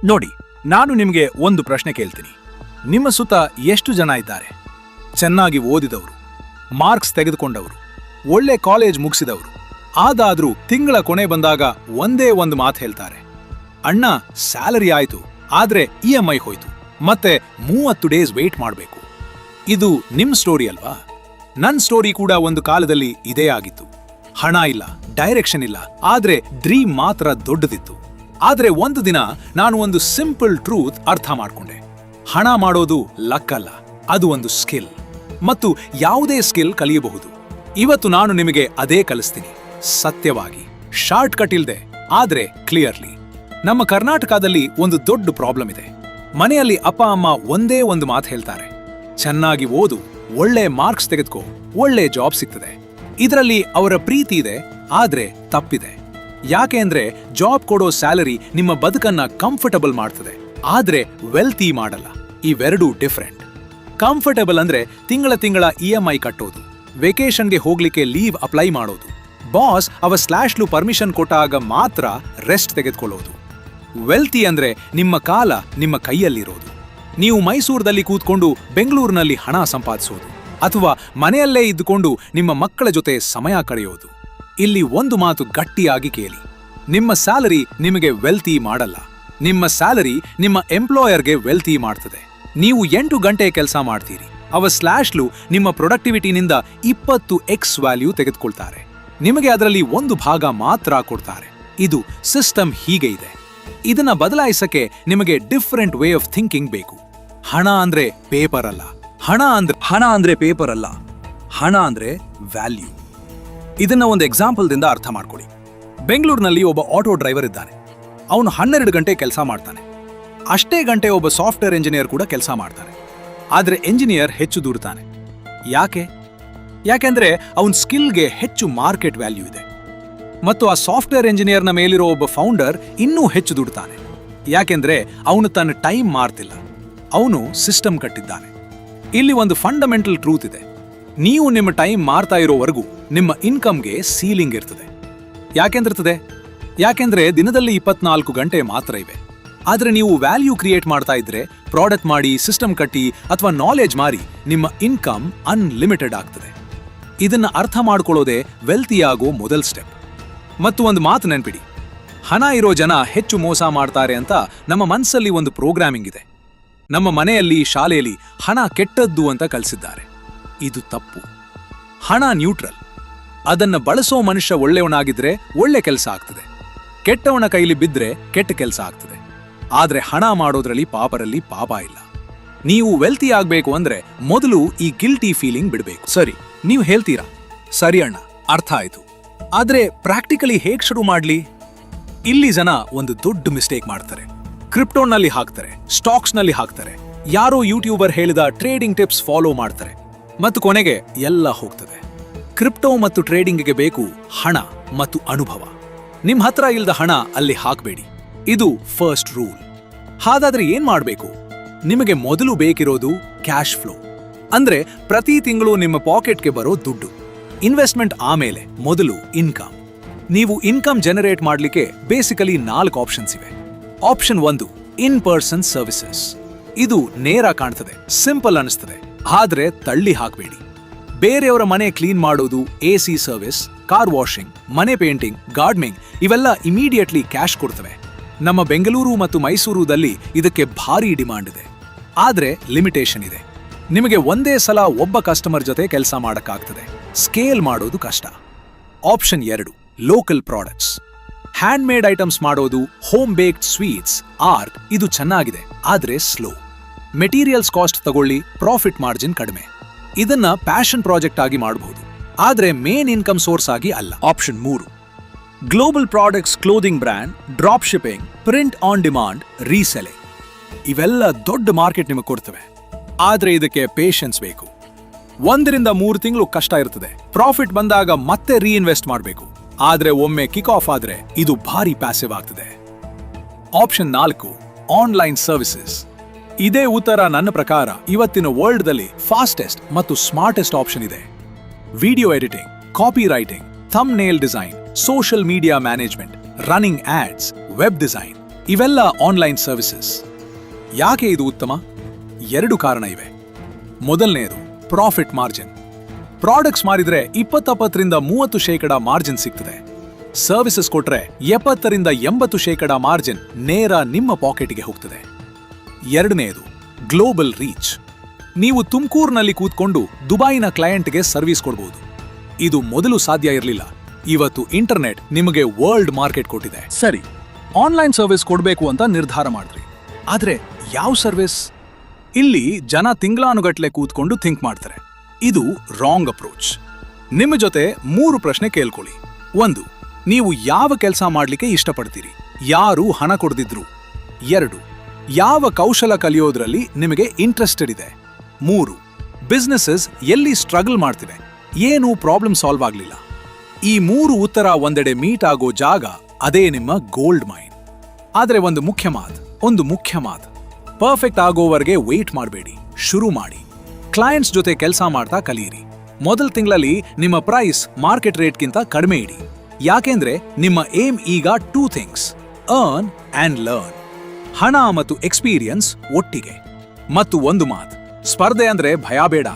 ನೋಡಿ, ನಾನು ನಿಮಗೆ ಒಂದು ಪ್ರಶ್ನೆ ಕೇಳ್ತೀನಿ. ನಿಮ್ಮ ಸುತ್ತ ಎಷ್ಟು ಜನ ಇದ್ದಾರೆ? ಚೆನ್ನಾಗಿ ಓದಿದವರು, ಮಾರ್ಕ್ಸ್ ತೆಗೆದುಕೊಂಡವರು, ಒಳ್ಳೆ ಕಾಲೇಜ್ ಮುಗಿಸಿದವರು. ಆದಾದ್ರೂ ತಿಂಗಳ ಕೊನೆ ಬಂದಾಗ ಒಂದೇ ಒಂದು ಮಾತು ಹೇಳ್ತಾರೆ, ಅಣ್ಣ ಸ್ಯಾಲರಿ ಆಯ್ತು, ಆದ್ರೆ EMI ಹೋಯ್ತು, ಮತ್ತೆ 30 ಡೇಸ್ ವೇಟ್ ಮಾಡಬೇಕು. ಇದು ನಿಮ್ ಸ್ಟೋರಿ ಅಲ್ವಾ? ನನ್ ಸ್ಟೋರಿ ಕೂಡ ಒಂದು ಕಾಲದಲ್ಲಿ ಇದೇ ಆಗಿತ್ತು. ಹಣ ಇಲ್ಲ, ಡೈರೆಕ್ಷನ್ ಇಲ್ಲ, ಆದ್ರೆ ಡ್ರೀಮ್ ಮಾತ್ರ ದೊಡ್ಡದಿತ್ತು. ಆದ್ರೆ ಒಂದು ದಿನ ನಾನು ಒಂದು ಸಿಂಪಲ್ ಟ್ರೂತ್ ಅರ್ಥ ಮಾಡ್ಕೊಂಡೆ. ಹಣ ಮಾಡೋದು ಲಕ್ ಅಲ್ಲ, ಅದು ಒಂದು ಸ್ಕಿಲ್. ಮತ್ತು ಯಾವುದೇ ಸ್ಕಿಲ್ ಕಲಿಯಬಹುದು. ಇವತ್ತು ನಾನು ನಿಮಗೆ ಅದೇ ಕಲಿಸ್ತೀನಿ, ಸತ್ಯವಾಗಿ, ಶಾರ್ಟ್ ಕಟ್ ಇಲ್ದೆ, ಆದ್ರೆ ಕ್ಲಿಯರ್ಲಿ. ನಮ್ಮ ಕರ್ನಾಟಕದಲ್ಲಿ ಒಂದು ದೊಡ್ಡ ಪ್ರಾಬ್ಲಮ್ ಇದೆ. ಮನೆಯಲ್ಲಿ ಅಪ್ಪ ಅಮ್ಮ ಒಂದೇ ಒಂದು ಮಾತು ಹೇಳ್ತಾರೆ, ಚೆನ್ನಾಗಿ ಓದು, ಒಳ್ಳೆ ಮಾರ್ಕ್ಸ್ ತೆಗೆದುಕೋ, ಒಳ್ಳೆ ಜಾಬ್ ಸಿಗ್ತದೆ. ಇದರಲ್ಲಿ ಅವರ ಪ್ರೀತಿ ಇದೆ, ಆದ್ರೆ ತಪ್ಪಿದೆ. ಯಾಕೆ ಅಂದ್ರೆ ಜಾಬ್ ಕೊಡೋ ಸ್ಯಾಲರಿ ನಿಮ್ಮ ಬದುಕನ್ನ ಕಂಫರ್ಟಬಲ್ ಮಾಡ್ತದೆ, ಆದ್ರೆ ವೆಲ್ತಿ ಮಾಡಲ್ಲ. ಇವೆರಡೂ ಡಿಫರೆಂಟ್. ಕಂಫರ್ಟಬಲ್ ಅಂದ್ರೆ ತಿಂಗಳ EMI ಕಟ್ಟೋದು, ವೆಕೇಶನ್ಗೆ ಹೋಗ್ಲಿಕ್ಕೆ ಲೀವ್ ಅಪ್ಲೈ ಮಾಡೋದು, ಬಾಸ್ ಅವ ಸ್ಲ್ಯಾಶ್ಲು ಪರ್ಮಿಷನ್ ಕೊಟ್ಟಾಗ ಮಾತ್ರ ರೆಸ್ಟ್ ತೆಗೆದುಕೊಳ್ಳೋದು. ವೆಲ್ತಿ ಅಂದ್ರೆ ನಿಮ್ಮ ಕಾಲ ನಿಮ್ಮ ಕೈಯಲ್ಲಿರೋದು. ನೀವು ಮೈಸೂರದಲ್ಲಿ ಕೂತ್ಕೊಂಡು ಬೆಂಗಳೂರಿನಲ್ಲಿ ಹಣ ಸಂಪಾದಿಸೋದು, ಅಥವಾ ಮನೆಯಲ್ಲೇ ಇದ್ದುಕೊಂಡು ನಿಮ್ಮ ಮಕ್ಕಳ ಜೊತೆ ಸಮಯ ಕಳೆಯೋದು. ಇಲ್ಲಿ ಒಂದು ಮಾತು ಗಟ್ಟಿಯಾಗಿ ಕೇಳಿ, ನಿಮ್ಮ ಸ್ಯಾಲರಿ ನಿಮಗೆ ವೆಲ್ತಿ ಮಾಡಲ್ಲ. ನಿಮ್ಮ ಸ್ಯಾಲರಿ ನಿಮ್ಮ ಎಂಪ್ಲಾಯರ್ಗೆ ವೆಲ್ತಿ ಮಾಡ್ತದೆ. ನೀವು 8 ಗಂಟೆ ಕೆಲಸ ಮಾಡ್ತೀರಿ, ಅವ ಸ್ಲ್ಯಾಶ್ಲು ನಿಮ್ಮ ಪ್ರೊಡಕ್ಟಿವಿಟಿನಿಂದ 20x ವ್ಯಾಲ್ಯೂ ತೆಗೆದುಕೊಳ್ತಾರೆ. ನಿಮಗೆ ಅದರಲ್ಲಿ ಒಂದು ಭಾಗ ಮಾತ್ರ ಕೊಡ್ತಾರೆ. ಇದು ಸಿಸ್ಟಮ್ ಹೀಗೆ ಇದೆ. ಇದನ್ನ ಬದಲಾಯಿಸಕ್ಕೆ ನಿಮಗೆ ಡಿಫರೆಂಟ್ ವೇ ಆಫ್ ಥಿಂಕಿಂಗ್ ಬೇಕು. ಹಣ ಅಂದ್ರೆ ಪೇಪರ್ ಅಲ್ಲ, ಹಣ ಅಂದ್ರೆ ಪೇಪರ್ ಅಲ್ಲ, ಹಣ ಅಂದ್ರೆ ವ್ಯಾಲ್ಯೂ. ಇದನ್ನ ಒಂದು ಎಕ್ಸಾಂಪಲ್ದಿಂದ ಅರ್ಥ ಮಾಡ್ಕೊಳ್ಳಿ. ಬೆಂಗಳೂರಿನಲ್ಲಿ ಒಬ್ಬ ಆಟೋ ಡ್ರೈವರ್ ಇದ್ದಾನೆ. ಅವನು 12 ಗಂಟೆ ಕೆಲಸ ಮಾಡ್ತಾನೆ. ಅಷ್ಟೇ ಗಂಟೆ ಒಬ್ಬ ಸಾಫ್ಟ್ವೇರ್ ಇಂಜಿನಿಯರ್ ಕೂಡ ಕೆಲಸ ಮಾಡ್ತಾನೆ. ಆದ್ರೆ ಎಂಜಿನಿಯರ್ ಹೆಚ್ಚು ದುಡ್ತಾನೆ. ಯಾಕೆಂದ್ರೆ ಅವನ ಸ್ಕಿಲ್ಗೆ ಹೆಚ್ಚು ಮಾರ್ಕೆಟ್ ವ್ಯಾಲ್ಯೂ ಇದೆ. ಮತ್ತು ಆ ಸಾಫ್ಟ್ವೇರ್ ಇಂಜಿನಿಯರ್ನ ಮೇಲಿರೋ ಒಬ್ಬ ಫೌಂಡರ್ ಇನ್ನೂ ಹೆಚ್ಚು ದುಡ್ತಾನೆ. ಯಾಕೆಂದ್ರೆ ಅವನು ತನ್ನ ಟೈಮ್ ಮಾರ್ತಿಲ್ಲ, ಅವನು ಸಿಸ್ಟಮ್ ಕಟ್ಟಿದ್ದಾನೆ. ಇಲ್ಲಿ ಒಂದು ಫಂಡಮೆಂಟಲ್ ಟ್ರೂತ್ ಇದೆ. ನೀವು ನಿಮ್ಮ ಟೈಮ್ ಮಾರ್ತಾ ಇರೋವರೆಗೂ ನಿಮ್ಮ ಇನ್ಕಮ್ಗೆ ಸೀಲಿಂಗ್ ಇರ್ತದೆ. ಯಾಕೆಂದ್ರೆ ದಿನದಲ್ಲಿ 24 ಗಂಟೆ ಮಾತ್ರ ಇವೆ. ಆದ್ರೆ ನೀವು ವ್ಯಾಲ್ಯೂ ಕ್ರಿಯೇಟ್ ಮಾಡ್ತಾ ಇದ್ರೆ, ಪ್ರಾಡಕ್ಟ್ ಮಾಡಿ, ಸಿಸ್ಟಮ್ ಕಟ್ಟಿ ಅಥವಾ ನಾಲೆಜ್ ಮಾರಿ, ನಿಮ್ಮ ಇನ್ಕಮ್ ಅನ್ಲಿಮಿಟೆಡ್ ಆಗ್ತದೆ. ಇದನ್ನ ಅರ್ಥ ಮಾಡ್ಕೊಳ್ಳೋದೇ ವೆಲ್ತಿಯಾಗೋ ಮೊದಲ್ ಸ್ಟೆಪ್. ಮತ್ತು ಒಂದು ಮಾತು ನೆನ್ಪಿಡಿ, ಹಣ ಇರೋ ಜನ ಹೆಚ್ಚು ಮೋಸ ಮಾಡ್ತಾರೆ ಅಂತ ನಮ್ಮ ಮನಸ್ಸಲ್ಲಿ ಒಂದು ಪ್ರೋಗ್ರಾಮಿಂಗ್ ಇದೆ. ನಮ್ಮ ಮನೆಯಲ್ಲಿ, ಶಾಲೆಯಲ್ಲಿ ಹಣ ಕೆಟ್ಟದ್ದು ಅಂತ ಕಲಿಸಿದ್ದಾರೆ. ಇದು ತಪ್ಪು. ಹಣ ನ್ಯೂಟ್ರಲ್. ಅದನ್ನ ಬಳಸೋ ಮನುಷ್ಯ ಒಳ್ಳೆಯವನಾಗಿದ್ರೆ ಒಳ್ಳೆ ಕೆಲಸ ಆಗ್ತದೆ, ಕೆಟ್ಟವನ ಕೈಲಿ ಬಿದ್ರೆ ಕೆಟ್ಟ ಕೆಲಸ ಆಗ್ತದೆ. ಆದ್ರೆ ಹಣ ಮಾಡೋದ್ರಲ್ಲಿ ಪಾಪ ಇಲ್ಲ. ನೀವು ವೆಲ್ತಿ ಆಗ್ಬೇಕು ಅಂದ್ರೆ ಮೊದಲು ಈ ಗಿಲ್ಟಿ ಫೀಲಿಂಗ್ ಬಿಡಬೇಕು. ಸರಿ, ನೀವು ಹೇಳ್ತೀರಾ, ಸರಿ ಅಣ್ಣ, ಅರ್ಥ ಆಯ್ತು. ಆದ್ರೆ ಪ್ರಾಕ್ಟಿಕಲಿ ಹೇಗ್ ಶುರು ಮಾಡ್ಲಿ? ಇಲ್ಲಿ ಜನ ಒಂದು ದೊಡ್ಡ ಮಿಸ್ಟೇಕ್ ಮಾಡ್ತಾರೆ. ಕ್ರಿಪ್ಟೋನಲ್ಲಿ ಹಾಕ್ತಾರೆ, ಸ್ಟಾಕ್ಸ್ನಲ್ಲಿ ಹಾಕ್ತಾರೆ, ಯಾರೋ ಯೂಟ್ಯೂಬರ್ ಹೇಳಿದ ಟ್ರೇಡಿಂಗ್ ಟಿಪ್ಸ್ ಫಾಲೋ ಮಾಡ್ತಾರೆ, ಮತ್ತು ಕೊನೆಗೆ ಎಲ್ಲ ಹೋಗ್ತದೆ. ಕ್ರಿಪ್ಟೋ ಮತ್ತು ಟ್ರೇಡಿಂಗ್ಗೆ ಬೇಕು ಹಣ ಮತ್ತು ಅನುಭವ. ನಿಮ್ ಹತ್ರ ಇಲ್ದ ಹಣ ಅಲ್ಲಿ ಹಾಕಬೇಡಿ. ಇದು ಫಸ್ಟ್ ರೂಲ್. ಹಾಗಾದ್ರೆ ಏನ್ ಮಾಡ್ಬೇಕು? ನಿಮಗೆ ಮೊದಲು ಬೇಕಿರೋದು ಕ್ಯಾಶ್ ಫ್ಲೋ, ಅಂದ್ರೆ ಪ್ರತಿ ತಿಂಗಳು ನಿಮ್ಮ ಪಾಕೆಟ್ಗೆ ಬರೋ ದುಡ್ಡು. ಇನ್ವೆಸ್ಟ್ಮೆಂಟ್ ಆಮೇಲೆ, ಮೊದಲು ಇನ್ಕಮ್. ನೀವು ಇನ್ಕಮ್ ಜನರೇಟ್ ಮಾಡ್ಲಿಕ್ಕೆ ಬೇಸಿಕಲಿ 4 ಆಪ್ಷನ್ಸ್ ಇವೆ. Option 1, in person services. ಇದು ನೇರ ಕಾಣ್ತದೆ, ಸಿಂಪಲ್ ಅನಿಸ್ತದೆ, ಆದ್ರೆ ತಳ್ಳಿ ಹಾಕಬೇಡಿ. ಬೇರೆಯವರ ಮನೆ ಕ್ಲೀನ್ ಮಾಡೋದು, AC ಸರ್ವಿಸ್, ಕಾರ್ ವಾಷಿಂಗ್, ಮನೆ ಪೇಂಟಿಂಗ್, ಗಾರ್ಡನಿಂಗ್, ಇವೆಲ್ಲ ಇಮಿಡಿಯೇಟ್ಲಿ ಕ್ಯಾಶ್ ಕೊಡ್ತವೆ. ನಮ್ಮ ಬೆಂಗಳೂರು ಮತ್ತು ಮೈಸೂರುದಲ್ಲಿ ಇದಕ್ಕೆ ಭಾರಿ ಡಿಮಾಂಡ್ ಇದೆ. ಆದ್ರೆ ಲಿಮಿಟೇಷನ್ ಇದೆ. ನಿಮಗೆ ಒಂದೇ ಸಲ ಒಬ್ಬ ಕಸ್ಟಮರ್ ಜೊತೆ ಕೆಲಸ ಮಾಡಕ್ಕಾಗ್ತದೆ, ಸ್ಕೇಲ್ ಮಾಡೋದು ಕಷ್ಟ. Option 2, local products. Hand made items ಮಾಡೋದು, ಹೋಮ್ ಬೇಕ್ಡ್ ಸ್ವೀಟ್ಸ್, ಆರ್ಟ್, ಇದು ಚೆನ್ನಾಗಿದೆ, ಆದ್ರೆ ಸ್ಲೋ. ಮೆಟೀರಿಯಲ್ಸ್ ಕಾಸ್ಟ್ ತಗೊಳ್ಳಿ, ಪ್ರಾಫಿಟ್ ಮಾರ್ಜಿನ್ ಕಡಿಮೆ. ಇದನ್ನ ಪ್ಯಾಷನ್ ಪ್ರಾಜೆಕ್ಟ್ ಆಗಿ ಮಾಡಬಹುದು, ಆದ್ರೆ ಮೇನ್ ಇನ್ಕಮ್ ಸೋರ್ಸ್ ಆಗಿ ಅಲ್ಲ. Option 3, global products, clothing brand, drop shipping, print on demand, reselling. ಇವೆಲ್ಲ ದೊಡ್ಡ ಮಾರ್ಕೆಟ್ ನಿಮಗೆ ಕೊಡ್ತವೆ, ಆದ್ರೆ ಇದಕ್ಕೆ ಪೇಷನ್ಸ್ ಬೇಕು. 1 ರಿಂದ 3 ತಿಂಗಳು ಕಷ್ಟ ಇರ್ತದೆ. ಪ್ರಾಫಿಟ್ ಬಂದಾಗ ಮತ್ತೆ ರೀಇನ್ವೆಸ್ಟ್ ಮಾಡಬೇಕು. ಆದ್ರೆ ಒಮ್ಮೆ ಕಿಕ್ ಆಫ್ ಆದ್ರೆ ಇದು ಭಾರಿ ಪ್ಯಾಸಿವ್ ಆಗ್ತದೆ. Option 4, online services. ಇದೇ ಉತ್ತರ ನನ್ನ ಪ್ರಕಾರ ಇವತ್ತಿನ ವರ್ಲ್ಡ್ದಲ್ಲಿ ಫಾಸ್ಟೆಸ್ಟ್ ಮತ್ತು ಸ್ಮಾರ್ಟೆಸ್ಟ್ ಆಪ್ಷನ್ ಇದೆ. Video editing, copywriting, thumbnail design, social media management, running ads, web design, ಇವೆಲ್ಲ ಆನ್ಲೈನ್ ಸರ್ವಿಸಸ್. ಯಾಕೆ ಇದು ಉತ್ತಮ? 2 ಕಾರಣ ಇವೆ. ಮೊದಲನೆಯದು ಪ್ರಾಫಿಟ್ ಮಾರ್ಜಿನ್. ಪ್ರಾಡಕ್ಟ್ಸ್ ಮಾರಿದ್ರೆ 20-30% ಮಾರ್ಜಿನ್ ಸಿಗ್ತದೆ. ಸರ್ವಿಸಸ್ ಕೊಟ್ರೆ 70-80% ಮಾರ್ಜಿನ್ ನೇರ ನಿಮ್ಮ ಪಾಕೆಟ್ಗೆ ಹೋಗ್ತದೆ. ಎರಡನೆಯದು ಗ್ಲೋಬಲ್ ರೀಚ್. ನೀವು ತುಮಕೂರಿನಲ್ಲಿ ಕೂತ್ಕೊಂಡು ದುಬೈನ ಕ್ಲೈಂಟ್ಗೆ ಸರ್ವಿಸ್ ಕೊಡಬಹುದು. ಇದು ಮೊದಲು ಸಾಧ್ಯ ಇರಲಿಲ್ಲ. ಇವತ್ತು ಇಂಟರ್ನೆಟ್ ನಿಮಗೆ ವರ್ಲ್ಡ್ ಮಾರ್ಕೆಟ್ ಕೊಟ್ಟಿದೆ. ಸರಿ, ಆನ್ಲೈನ್ ಸರ್ವಿಸ್ ಕೊಡಬೇಕು ಅಂತ ನಿರ್ಧಾರ ಮಾಡಿದ್ರಿ. ಆದ್ರೆ ಯಾವ ಸರ್ವಿಸ್? ಇಲ್ಲಿ ಜನ ತಿಂಗಳಾನುಗಟ್ಲೆ ಕೂತ್ಕೊಂಡು ಥಿಂಕ್ ಮಾಡ್ತಾರೆ. ಇದು ರಾಂಗ್ ಅಪ್ರೋಚ್. ನಿಮ್ಮ ಜೊತೆ 3 ಪ್ರಶ್ನೆ ಕೇಳ್ಕೊಳ್ಳಿ. 1, ನೀವು ಯಾವ ಕೆಲಸ ಮಾಡ್ಲಿಕ್ಕೆ ಇಷ್ಟಪಡ್ತೀರಿ? ಯಾರು ಹಣ ಕೊಡ್ದಿದ್ರು? 2, ಯಾವ ಕೌಶಲ ಕಲಿಯೋದ್ರಲ್ಲಿ ನಿಮಗೆ ಇಂಟ್ರೆಸ್ಟೆಡ್ ಇದೆ? 3, ಬಿಸ್ನೆಸಸ್ ಎಲ್ಲಿ ಸ್ಟ್ರಗಲ್ ಮಾಡ್ತಿವೆ? ಏನು ಪ್ರಾಬ್ಲಮ್ ಸಾಲ್ವ್ ಆಗ್ಲಿಲ್ಲ? ಈ 3 ಉತ್ತರ ಒಂದೆಡೆ ಮೀಟ್ ಆಗೋ ಜಾಗ ಅದೇ ನಿಮ್ಮ ಗೋಲ್ಡ್ ಮೈನ್. ಆದ್ರೆ ಒಂದು ಮುಖ್ಯ ಮಾತು, ಪರ್ಫೆಕ್ಟ್ ಆಗೋವರೆಗೆ ವೇಟ್ ಮಾಡಬೇಡಿ. ಶುರು ಮಾಡಿ. ಕ್ಲೈಂಟ್ಸ್ ಜೊತೆ ಕೆಲಸ ಮಾಡ್ತಾ ಕಲಿಯಿರಿ. ಮೊದಲ ತಿಂಗಳಲ್ಲಿ ನಿಮ್ಮ ಪ್ರೈಸ್ ಮಾರ್ಕೆಟ್ ರೇಟ್ಗಿಂತ ಕಡಿಮೆ ಇಡಿ. ಯಾಕೆಂದ್ರೆ ನಿಮ್ಮ ಏಮ್ ಈಗ 2 ಥಿಂಗ್ಸ್: ಅರ್ನ್ ಅಂಡ್ ಲರ್ನ್. ಹಣ ಮತ್ತು ಎಕ್ಸ್ಪೀರಿಯನ್ಸ್ ಒಟ್ಟಿಗೆ. ಮತ್ತು ಒಂದು ಮಾತು, ಸ್ಪರ್ಧೆ ಅಂದ್ರೆ ಭಯ ಬೇಡ.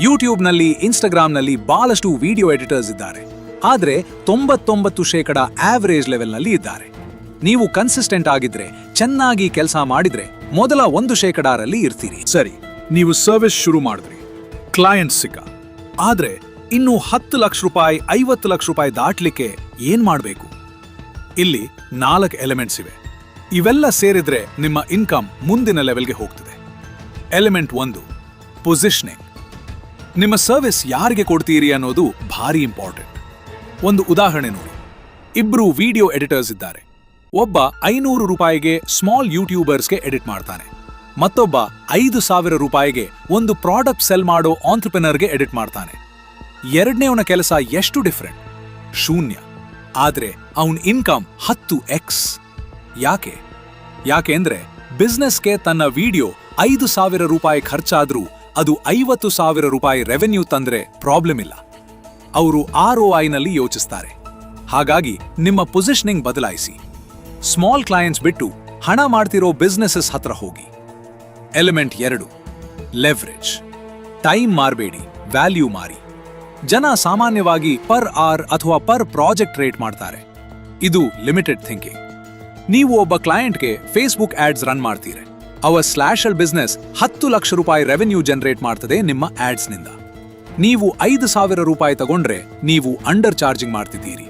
ಯೂಟ್ಯೂಬ್ನಲ್ಲಿ, ಇನ್ಸ್ಟಾಗ್ರಾಮ್ನಲ್ಲಿ ಬಹಳಷ್ಟು ವಿಡಿಯೋ ಎಡಿಟರ್ಸ್ ಇದ್ದಾರೆ. ಆದ್ರೆ 99% ಆವರೇಜ್ ಲೆವೆಲ್ನಲ್ಲಿ ಇದ್ದಾರೆ. ನೀವು ಕನ್ಸಿಸ್ಟೆಂಟ್ ಆಗಿದ್ರೆ, ಚೆನ್ನಾಗಿ ಕೆಲಸ ಮಾಡಿದ್ರೆ ಮೊದಲ 1% ಇರ್ತೀರಿ. ಸರಿ, ನೀವು ಸರ್ವಿಸ್ ಶುರು ಮಾಡಿದ್ರಿ, ಕ್ಲೈಂಟ್ ಸಿಕ್ಕ. ಆದ್ರೆ ಇನ್ನು 10 ಲಕ್ಷ ರೂಪಾಯಿ, 50 ಲಕ್ಷ ರೂಪಾಯಿ ದಾಟ್ಲಿಕ್ಕೆ ಏನ್ ಮಾಡಬೇಕು? ಇಲ್ಲಿ 4 ಎಲಿಮೆಂಟ್ಸ್ ಇವೆ. ಇವೆಲ್ಲ ಸೇರಿದ್ರೆ ನಿಮ್ಮ ಇನ್ಕಮ್ ಮುಂದಿನ ಲೆವೆಲ್ಗೆ ಹೋಗ್ತದೆ. Element 1, positioning. ನಿಮ್ಮ ಸರ್ವಿಸ್ ಯಾರಿಗೆ ಕೊಡ್ತೀರಿ ಅನ್ನೋದು ಭಾರಿ ಇಂಪಾರ್ಟೆಂಟ್. ಒಂದು ಉದಾಹರಣೆ ನೋಡಿ. 2 ವಿಡಿಯೋ ಎಡಿಟರ್ಸ್ ಇದ್ದಾರೆ. ಒಬ್ಬ 500 ರೂಪಾಯಿಗೆ ಸ್ಮಾಲ್ ಯೂಟ್ಯೂಬರ್ಸ್ಗೆ ಎಡಿಟ್ ಮಾಡ್ತಾನೆ. ಮತ್ತೊಬ್ಬ 5,000 ರೂಪಾಯಿಗೆ ಒಂದು ಪ್ರಾಡಕ್ಟ್ ಸೆಲ್ ಮಾಡೋ ಆಂಟ್ರಪ್ರೆನರ್ಗೆ ಎಡಿಟ್ ಮಾಡ್ತಾನೆ. ಎರಡನೇವನ ಕೆಲಸ ಎಷ್ಟು ಡಿಫರೆಂಟ್? 0. ಆದ್ರೆ ಅವನ್ ಇನ್ಕಮ್ 10x. ಯಾಕೆಂದ್ರೆ ಬಿಸ್ನೆಸ್ಗೆ ತನ್ನ ವಿಡಿಯೋ 5,000 ರೂಪಾಯಿ ಖರ್ಚಾದ್ರೂ ಅದು 50,000 ರೂಪಾಯಿ ರೆವೆನ್ಯೂ ತಂದ್ರೆ ಪ್ರಾಬ್ಲಮ್ ಇಲ್ಲ. ಅವರು ROI-ನಲ್ಲಿ ಯೋಚಿಸ್ತಾರೆ. ಹಾಗಾಗಿ ನಿಮ್ಮ ಪೊಸಿಷನಿಂಗ್ ಬದಲಾಯಿಸಿ. ಸ್ಮಾಲ್ ಕ್ಲೈಂಟ್ಸ್ ಬಿಟ್ಟು ಹಣ ಮಾಡ್ತಿರೋ ಬಿಸ್ನೆಸಸ್ ಹತ್ರ ಹೋಗಿ. Element 2, leverage. ಟೈಮ್ ಮಾರಬೇಡಿ, ವ್ಯಾಲ್ಯೂ ಮಾರಿ. ಜನ ಸಾಮಾನ್ಯವಾಗಿ ಪರ್ ಅವರ್ ಅಥವಾ ಪರ್ ಪ್ರಾಜೆಕ್ಟ್ ರೇಟ್ ಮಾಡ್ತಾರೆ. ಇದು ಲಿಮಿಟೆಡ್ ಥಿಂಕಿಂಗ್. ನೀವು ಒಬ್ಬ ಕ್ಲೈಂಟ್ಗೆ ಫೇಸ್ಬುಕ್ ಆಡ್ಸ್ ರನ್ ಮಾಡ್ತೀರಿ. ಅವರ ಸ್ಲಾಶಲ್ ಬಿಸ್ನೆಸ್ 10 ಲಕ್ಷ ರೂಪಾಯಿ ರೆವೆನ್ಯೂ ಜನರೇಟ್ ಮಾಡ್ತದೆ ನಿಮ್ಮ ಆಡ್ಸ್ನಿಂದ. ನೀವು 5,000 ರೂಪಾಯಿ ತಗೊಂಡ್ರೆ ನೀವು ಅಂಡರ್ ಚಾರ್ಜಿಂಗ್ ಮಾಡ್ತಿದ್ದೀರಿ.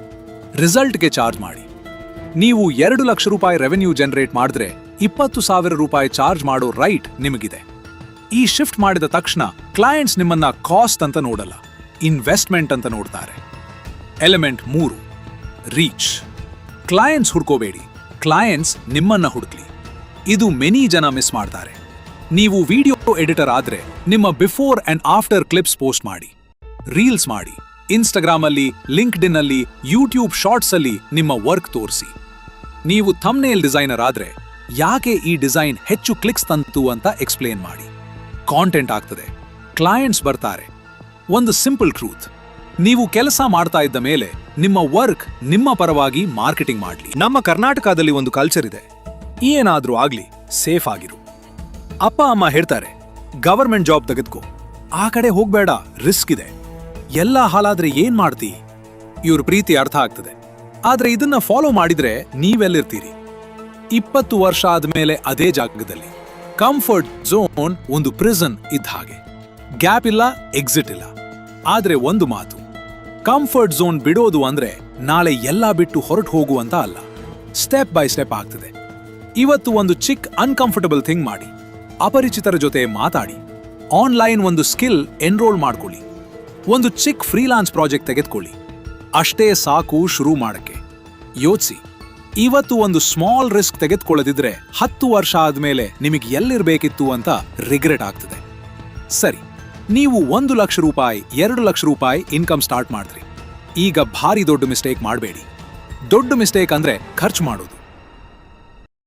ರಿಸಲ್ಟ್ಗೆ ಚಾರ್ಜ್ ಮಾಡಿ. ನೀವು 2 ಲಕ್ಷ ರೂಪಾಯಿ ರೆವೆನ್ಯೂ ಜನರೇಟ್ ಮಾಡಿದ್ರೆ 20,000 ರೂಪಾಯಿ ಚಾರ್ಜ್ ಮಾಡೋ ರೈಟ್ ನಿಮಗಿದೆ. ಈ ಶಿಫ್ಟ್ ಮಾಡಿದ ತಕ್ಷಣ ಕ್ಲೈಂಟ್ಸ್ ನಿಮ್ಮನ್ನ ಕಾಸ್ಟ್ ಅಂತ ನೋಡಲ್ಲ, ಇನ್ವೆಸ್ಟ್ಮೆಂಟ್ ಅಂತ ನೋಡ್ತಾರೆ. Element 3, reach. ಕ್ಲೈಂಟ್ಸ್ ಹುಡ್ಕೋಬೇಡಿ, ಕ್ಲೈಂಟ್ಸ್ ನಿಮ್ಮನ್ನ ಹುಡುಕ್ಲಿ. ಇದು ಮೆನಿ ಜನ ಮಿಸ್ ಮಾಡ್ತಾರೆ. ನೀವು ವಿಡಿಯೋ ಎಡಿಟರ್ ಆದ್ರೆ ನಿಮ್ಮ before and after clips post ಮಾಡಿ, ರೀಲ್ಸ್ ಮಾಡಿ. ಇನ್ಸ್ಟಾಗ್ರಾಮ್ ಅಲ್ಲಿ, ಲಿಂಕ್ಡ್ಇನ್ ಅಲ್ಲಿ, ಯೂಟ್ಯೂಬ್ ಶಾರ್ಟ್ಸ್ ಅಲ್ಲಿ ನಿಮ್ಮ ವರ್ಕ್ ತೋರಿಸಿ. ನೀವು ಥಂಬ್ನೇಲ್ ಡಿಸೈನರ್ ಆದ್ರೆ ಯಾಕೆ ಈ ಡಿಸೈನ್ ಹೆಚ್ಚು ಕ್ಲಿಕ್ಸ್ ತಂತು ಅಂತ ಎಕ್ಸ್ಪ್ಲೇನ್ ಮಾಡಿ. ಕಾಂಟೆಂಟ್ ಆಗ್ತದೆ, ಕ್ಲೈಂಟ್ಸ್ ಬರ್ತಾರೆ. ಒಂದು ಸಿಂಪಲ್ ಟ್ರೂತ್, ನೀವು ಕೆಲಸ ಮಾಡ್ತಾ ಇದ್ದ ಮೇಲೆ ನಿಮ್ಮ ವರ್ಕ್ ನಿಮ್ಮ ಪರವಾಗಿ ಮಾರ್ಕೆಟಿಂಗ್ ಮಾಡಲಿ. ನಮ್ಮ ಕರ್ನಾಟಕದಲ್ಲಿ ಒಂದು ಕಲ್ಚರ್ ಇದೆ, ಏನಾದ್ರೂ ಆಗ್ಲಿ ಸೇಫ್ ಆಗಿರು. ಅಪ್ಪ ಅಮ್ಮ ಹೇಳ್ತಾರೆ, ಗವರ್ಮೆಂಟ್ ಜಾಬ್ ತೆಗೆದುಕೋ, ಆ ಕಡೆ ಹೋಗ್ಬೇಡ, ರಿಸ್ಕ್ ಇದೆ. ಎಲ್ಲ ಹಾಲಾದ್ರೆ ಏನ್ ಮಾಡ್ತಿ? ಇವ್ರ ಪ್ರೀತಿ ಅರ್ಥ ಆಗ್ತದೆ. ಆದ್ರೆ ಇದನ್ನ ಫಾಲೋ ಮಾಡಿದ್ರೆ ನೀವೆಲ್ಲಿರ್ತೀರಿ? 20 ವರ್ಷ ಆದ್ಮೇಲೆ ಅದೇ ಜಾಗದಲ್ಲಿ. ಕಂಫರ್ಟ್ ಝೋನ್ ಒಂದು ಪ್ರಿಸನ್ ಇದ್ದ ಹಾಗೆ. ಗ್ಯಾಪ್ ಇಲ್ಲ, ಎಕ್ಸಿಟ್ ಇಲ್ಲ. ಆದ್ರೆ ಒಂದು ಮಾತು, ಕಂಫರ್ಟ್ ಝೋನ್ ಬಿಡೋದು ಅಂದ್ರೆ ನಾಳೆ ಎಲ್ಲ ಬಿಟ್ಟು ಹೊರಟು ಹೋಗುವಂತ ಅಲ್ಲ. ಸ್ಟೆಪ್ ಬೈ ಸ್ಟೆಪ್ ಆಗ್ತದೆ. ಇವತ್ತು ಒಂದು ಚಿಕ್ಕ ಅನ್ಕಂಫರ್ಟಬಲ್ ಥಿಂಗ್ ಮಾಡಿ, ಅಪರಿಚಿತರ ಜೊತೆ ಮಾತಾಡಿ, ಆನ್ಲೈನ್ ಒಂದು ಸ್ಕಿಲ್ ಎನ್ರೋಲ್ ಮಾಡ್ಕೊಳ್ಳಿ, ಒಂದು ಚಿಕ್ಕ ಫ್ರೀಲಾನ್ಸ್ ಪ್ರಾಜೆಕ್ಟ್ ತೆಗೆದುಕೊಳ್ಳಿ. ಅಷ್ಟೇ ಸಾಕು ಶುರು ಮಾಡಕ್ಕೆ. ಯೋಚಿಸಿ, ಇವತ್ತು ಒಂದು ಸ್ಮಾಲ್ ರಿಸ್ಕ್ ತೆಗೆದುಕೊಳ್ಳದಿದ್ರೆ 10 ವರ್ಷ ಆದ್ಮೇಲೆ ನಿಮಗೆ ಎಲ್ಲಿರ್ಬೇಕಿತ್ತು ಅಂತ ರಿಗ್ರೆಟ್ ಆಗ್ತದೆ. ಸರಿ, ನೀವು 1 ಲಕ್ಷ ರೂಪಾಯಿ, 2 ಲಕ್ಷ ರೂಪಾಯಿ ಇನ್ಕಮ್ ಸ್ಟಾರ್ಟ್ ಮಾಡಿದ್ರಿ. ಈಗ ಭಾರಿ ದೊಡ್ಡ ಮಿಸ್ಟೇಕ್ ಮಾಡಬೇಡಿ. ದೊಡ್ಡ ಮಿಸ್ಟೇಕ್ ಅಂದ್ರೆ ಖರ್ಚು ಮಾಡೋದು.